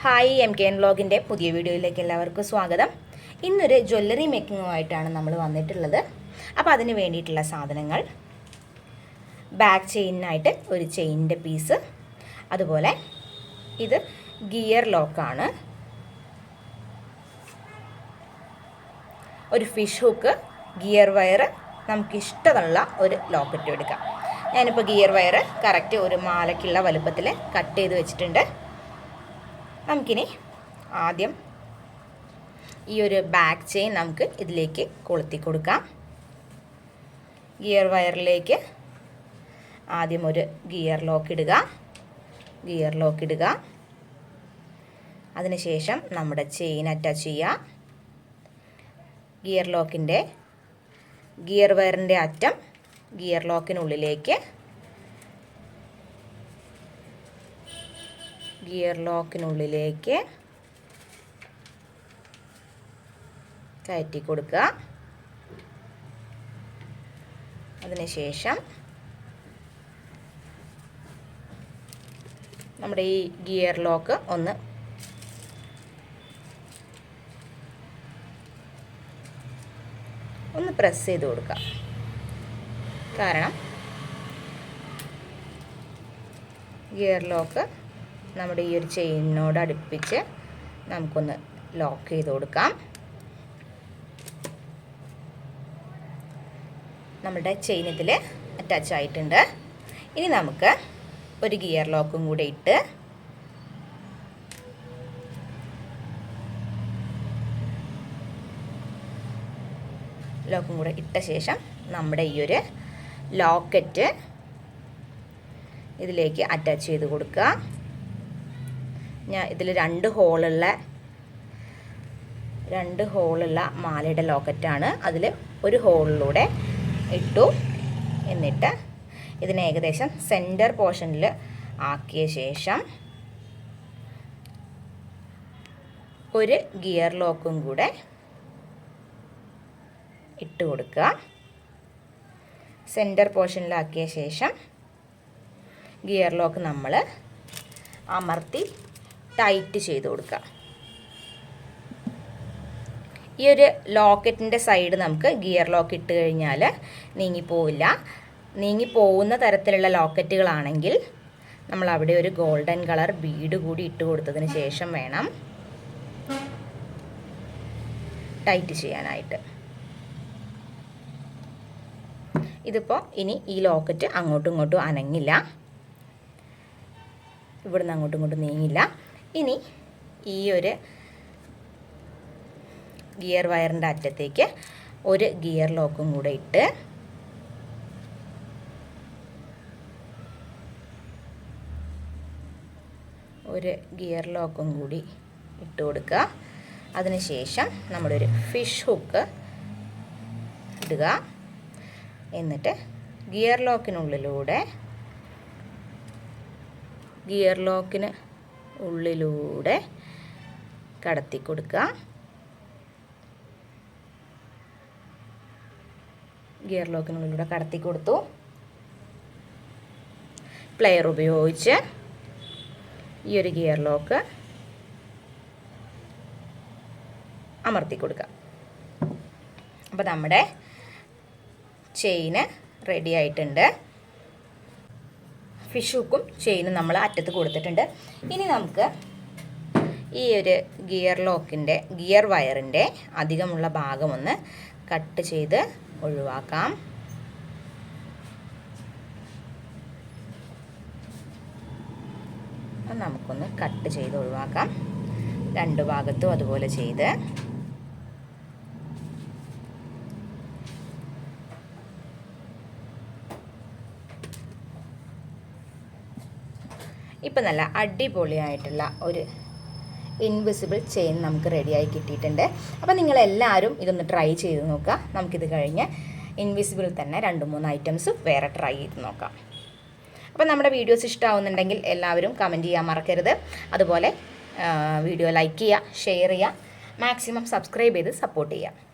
Hi MKN വ്ലോഗിൻ്റെ പുതിയ വീഡിയോയിലേക്ക് എല്ലാവർക്കും സ്വാഗതം. ഇന്നൊരു ജ്വല്ലറി മേക്കിങ്ങുമായിട്ടാണ് നമ്മൾ വന്നിട്ടുള്ളത്. അപ്പോൾ അതിന് വേണ്ടിയിട്ടുള്ള സാധനങ്ങൾ: ബാക്ക് ചെയിനായിട്ട് ഒരു ചെയിനിൻ്റെ പീസ്, അതുപോലെ ഇത് ഗിയർ ലോക്കാണ്, ഒരു ഫിഷ് ഹുക്ക്, ഗിയർ വയർ, നമുക്കിഷ്ടമുള്ള ഒരു ലോക്കറ്റ് എടുക്കാം. ഞാനിപ്പോൾ ഗിയർ വയർ കറക്റ്റ് ഒരു മാലയ്ക്കുള്ള വലുപ്പത്തിൽ കട്ട് ചെയ്ത് വെച്ചിട്ടുണ്ട്. നമുക്കിനി ആദ്യം ഈ ഒരു ബാക്ക് ചെയിൻ നമുക്ക് ഇതിലേക്ക് കൊളുത്തി കൊടുക്കാം. ഗിയർ വയറിലേക്ക് ആദ്യം ഒരു ഗിയർ ലോക്ക് ഇടുക. അതിനുശേഷം നമ്മുടെ ചെയിൻ അറ്റാച്ച് ചെയ്യുക. ഗിയർ വയറിൻ്റെ അറ്റം ഗിയർ ലോക്കിനുള്ളിലേക്ക് കയറ്റി കൊടുക്കുക. അതിനുശേഷം നമ്മുടെ ഈ ഗിയർ ലോക്ക് ഒന്ന് പ്രസ് ചെയ്ത് കൊടുക്കുക. കാരണം ഗിയർ ലോക്ക് നമ്മുടെ ഈ ഒരു ചെയിനോട് അടുപ്പിച്ച് നമുക്കൊന്ന് ലോക്ക് ചെയ്ത് കൊടുക്കാം. നമ്മുടെ ചെയിൻ ഇതിൽ അറ്റാച്ച് ആയിട്ടുണ്ട്. ഇനി നമുക്ക് ഒരു ഗിയർ ലോക്കും കൂടെ ഇട്ട് ഇട്ട ശേഷം നമ്മുടെ ഈ ഒരു ലോക്കറ്റ് ഇതിലേക്ക് അറ്റാച്ച് ചെയ്ത് കൊടുക്കുക. ഞാൻ ഇതിൽ രണ്ട് ഹോളുള്ള മാലയുടെ ലോക്കറ്റാണ്. അതിൽ ഒരു ഹോളിലൂടെ ഇട്ടു. എന്നിട്ട് ഇതിനെ ഏകദേശം സെൻറ്റർ പോർഷനിൽ ആക്കിയ ശേഷം ഒരു ഗിയർ ലോക്കും കൂടെ ഇട്ട് കൊടുക്കുക. സെൻറ്റർ പോർഷനിലാക്കിയ ശേഷം ഗിയർ ലോക്ക് നമ്മൾ അമർത്തി ടൈറ്റ് ചെയ്ത് കൊടുക്കുക. ഈ ഒരു ലോക്കറ്റിൻ്റെ സൈഡ് നമുക്ക് ഗിയർ ലോക്ക് ഇട്ട് കഴിഞ്ഞാൽ നീങ്ങിപ്പോവില്ല. നീങ്ങിപ്പോവുന്ന തരത്തിലുള്ള ലോക്കറ്റുകളാണെങ്കിൽ നമ്മൾ അവിടെ ഒരു ഗോൾഡൻ കളർ ബീഡ് കൂടി ഇട്ട് കൊടുത്തതിന് ശേഷം വേണം ടൈറ്റ് ചെയ്യാനായിട്ട്. ഇതിപ്പോൾ ഇനി ഈ ലോക്കറ്റ് അങ്ങോട്ടും ഇങ്ങോട്ടും അനങ്ങില്ല, ഇവിടുന്ന് അങ്ങോട്ടും ഇങ്ങോട്ടും നീങ്ങില്ല. ഇനി ഈ ഒരു ഗിയർ വയറിൻ്റെ അറ്റത്തേക്ക് ഒരു ഗിയർ ലോക്കും കൂടെ ഇട്ട് ഇട്ട് കൊടുക്കുക. അതിനുശേഷം നമ്മുടെ ഒരു ഫിഷ് ഹുക്ക് ഇടുക. എന്നിട്ട് ഗിയർ ലോക്കിനുള്ളിലൂടെ കടത്തി കൊടുക്കുക. ഗിയർ ലോക്കിനുള്ളിലൂടെ കടത്തി കൊടുത്തു. പ്ലെയർ ഉപയോഗിച്ച് ഈ ഒരു ഗിയർ ലോക്ക് അമർത്തി കൊടുക്കുക. അപ്പോൾ നമ്മുടെ ചെയിന് റെഡി ആയിട്ടുണ്ട്. ഫിഷ് ഹുക്കും ചെയിനും നമ്മൾ അറ്റത്ത് കൊടുത്തിട്ടുണ്ട്. ഇനി നമുക്ക് ഈ ഒരു ഗിയർ വയറിൻ്റെ അധികമുള്ള ഭാഗമൊന്ന് കട്ട് ചെയ്ത് ഒഴിവാക്കാം. നമുക്കൊന്ന് കട്ട് ചെയ്ത് ഒഴിവാക്കാം. രണ്ട് ഭാഗത്തും അതുപോലെ ചെയ്ത് ഇപ്പം നല്ല അടിപൊളിയായിട്ടുള്ള ഒരു ഇൻവിസിബിൾ ചെയിൻ നമുക്ക് റെഡിയായി കിട്ടിയിട്ടുണ്ട്. അപ്പോൾ നിങ്ങളെല്ലാവരും ഇതൊന്ന് ട്രൈ ചെയ്ത് നോക്കുക. നമുക്കിത് കഴിഞ്ഞ് ഇൻവിസിബിൾ തന്നെ 2-3 ഐറ്റംസ് വേറെ ട്രൈ ചെയ്ത് നോക്കാം. അപ്പോൾ നമ്മുടെ വീഡിയോസ് ഇഷ്ടമാവുന്നുണ്ടെങ്കിൽ എല്ലാവരും കമൻറ്റ് ചെയ്യാൻ മറക്കരുത്. അതുപോലെ വീഡിയോ ലൈക്ക് ചെയ്യുക, ഷെയർ ചെയ്യുക, മാക്സിമം സബ്സ്ക്രൈബ് ചെയ്ത് സപ്പോർട്ട് ചെയ്യുക.